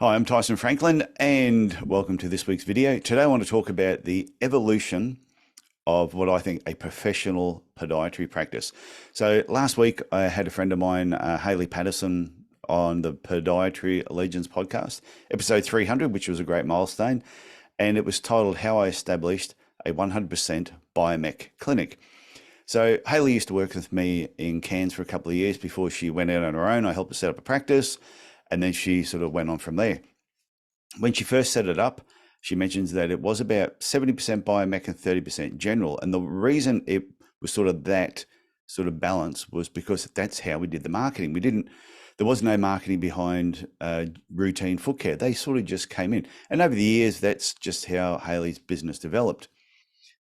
Hi, I'm Tyson Franklin, and welcome to this week's video. Today, I want to talk about the evolution of what I think a professional podiatry practice. So, last week, I had a friend of mine, Haley Patterson, on the Podiatry Legends podcast, episode 300, which was a great milestone. And it was titled How I Established a 100% Biomech Clinic. So, Haley used to work with me in Cairns for a couple of years before she went out on her own. I helped her set up a practice, and then she sort of went on from there. When she first set it up, she mentions that it was about 70% biomech and 30% general. And the reason it was sort of that sort of balance was because that's how we did the marketing. There was no marketing behind routine foot care. They sort of just came in. And over the years, that's just how Haley's business developed.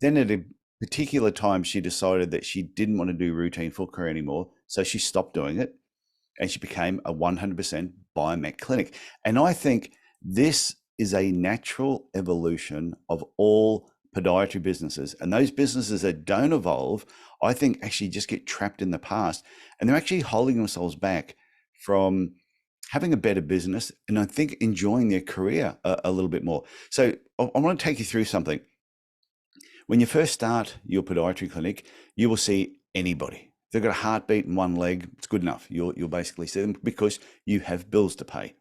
Then at a particular time, she decided that she didn't want to do routine foot care anymore. So she stopped doing it and she became a 100% biomech clinic. And I think this is a natural evolution of all podiatry businesses. And those businesses that don't evolve, I think actually just get trapped in the past. And they're actually holding themselves back from having a better business and I think enjoying their career a little bit more. So I want to take you through something. When you first start your podiatry clinic, you will see anybody. If they've got a heartbeat in one leg, it's good enough. You'll basically see them because you have bills to pay.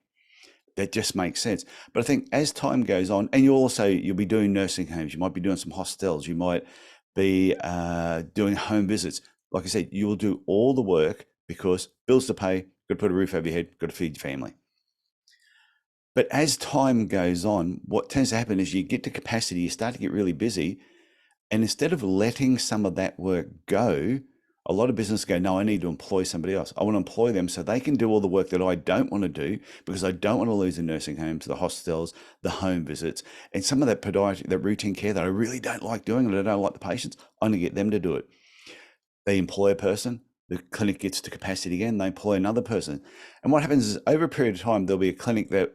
That just makes sense. But I think as time goes on, and you'll be doing nursing homes, you might be doing some hostels, you might be doing home visits. Like I said, you will do all the work because bills to pay, got to put a roof over your head, got to feed your family. But as time goes on, what tends to happen is you get to capacity, you start to get really busy, and instead of letting some of that work go, a lot of businesses go, no, I need to employ somebody else. I want to employ them so they can do all the work that I don't want to do because I don't want to lose the nursing homes, the hostels, the home visits, and some of that podiatry, that routine care that I really don't like doing and I don't like the patients. I'm going to get them to do it. They employ a person, the clinic gets to capacity again, they employ another person. And what happens is over a period of time, there'll be a clinic that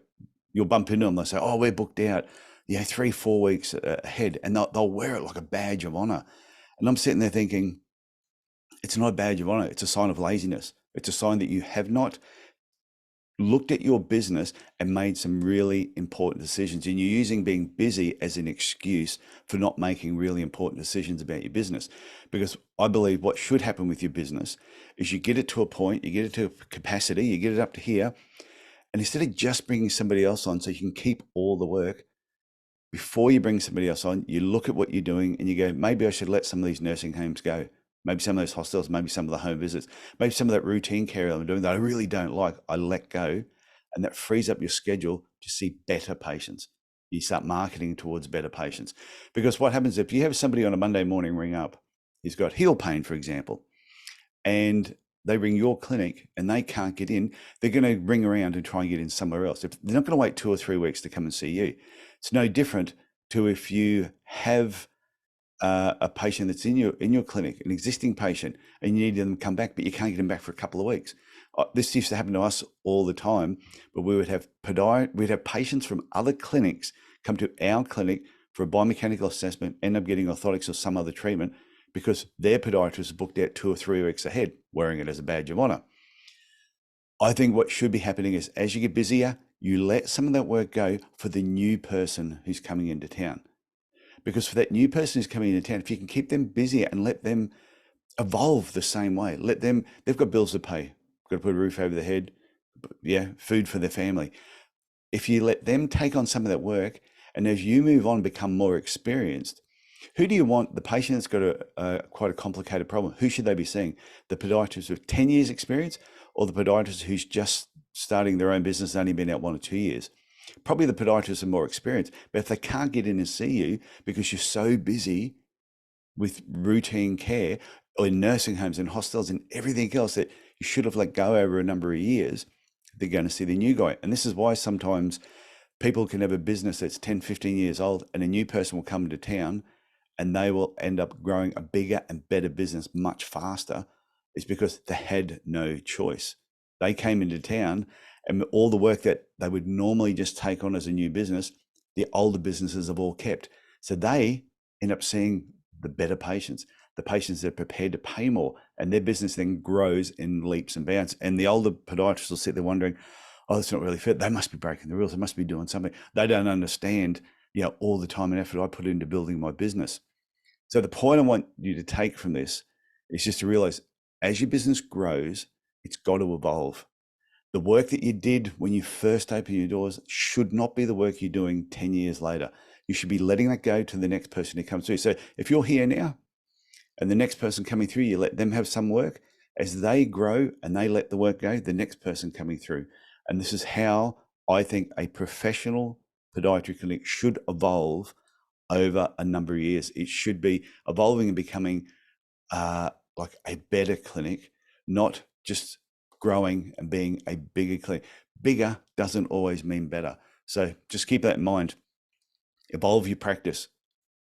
you'll bump into them. They'll say, oh, we're booked out, 3-4 weeks ahead. And they'll wear it like a badge of honor. And I'm sitting there thinking, it's not a badge of honor. It's a sign of laziness. It's a sign that you have not looked at your business and made some really important decisions. And you're using being busy as an excuse for not making really important decisions about your business. Because I believe what should happen with your business is you get it to a point, you get it to capacity, you get it up to here. And instead of just bringing somebody else on so you can keep all the work, before you bring somebody else on, you look at what you're doing and you go, maybe I should let some of these nursing homes go. Maybe some of those hostels, maybe some of the home visits, maybe some of that routine care I'm doing that I really don't like, I let go. And that frees up your schedule to see better patients. You start marketing towards better patients. Because what happens if you have somebody on a Monday morning ring up, he's got heel pain, for example, and they ring your clinic and they can't get in, they're going to ring around and try and get in somewhere else. If they're not going to wait 2 or 3 weeks to come and see you. It's no different to if you have a patient that's in your clinic, an existing patient, and you need them to come back, but you can't get them back for a couple of weeks. This used to happen to us all the time, but we'd have patients from other clinics come to our clinic for a biomechanical assessment, end up getting orthotics or some other treatment because their podiatrist is booked out 2 or 3 weeks ahead, wearing it as a badge of honor. I think what should be happening is as you get busier, you let some of that work go for the new person who's coming into town. Because for that new person who's coming into town, if you can keep them busy and let them evolve the same way, they've got bills to pay, got to put a roof over their head, food for their family. If you let them take on some of that work, and as you move on, become more experienced, who do you want? The patient that's got quite a complicated problem, who should they be seeing? The podiatrist with 10 years experience or the podiatrist who's just starting their own business and only been out 1 or 2 years? Probably the podiatrists are more experienced, but if they can't get in and see you because you're so busy with routine care or in nursing homes and hostels and everything else that you should have let go over a number of years, they're going to see the new guy. And this is why sometimes people can have a business that's 10, 15 years old and a new person will come to town and they will end up growing a bigger and better business much faster. It's because they had no choice. They came into town and all the work that they would normally just take on as a new business, the older businesses have all kept. So they end up seeing the better patients, the patients that are prepared to pay more, and their business then grows in leaps and bounds. And the older podiatrists will sit there wondering, oh, that's not really fair. They must be breaking the rules. They must be doing something. They don't understand, all the time and effort I put into building my business. So the point I want you to take from this is just to realize as your business grows, it's got to evolve. The work that you did when you first opened your doors should not be the work you're doing 10 years later. You should be letting that go to the next person who comes through. So if you're here now and the next person coming through, you let them have some work. As they grow and they let the work go, the next person coming through. And this is how I think a professional podiatry clinic should evolve over a number of years. It should be evolving and becoming like a better clinic, not just growing and being a bigger clinic. Bigger doesn't always mean better. So just keep that in mind. Evolve your practice,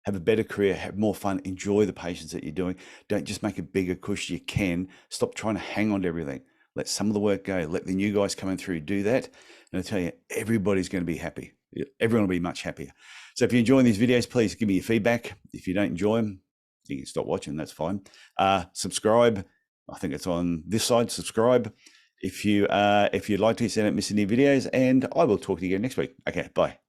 have a better career, have more fun, enjoy the patients that you're doing. Don't just make it bigger because you can. Stop trying to hang on to everything. Let some of the work go. Let the new guys coming through do that. And I tell you, everybody's going to be happy. Everyone will be much happier. So if you're enjoying these videos, please give me your feedback. If you don't enjoy them, you can stop watching. That's fine. Subscribe. I think it's on this side. Subscribe. If you'd like to, so you don't miss any videos. And I will talk to you again next week. Okay, bye.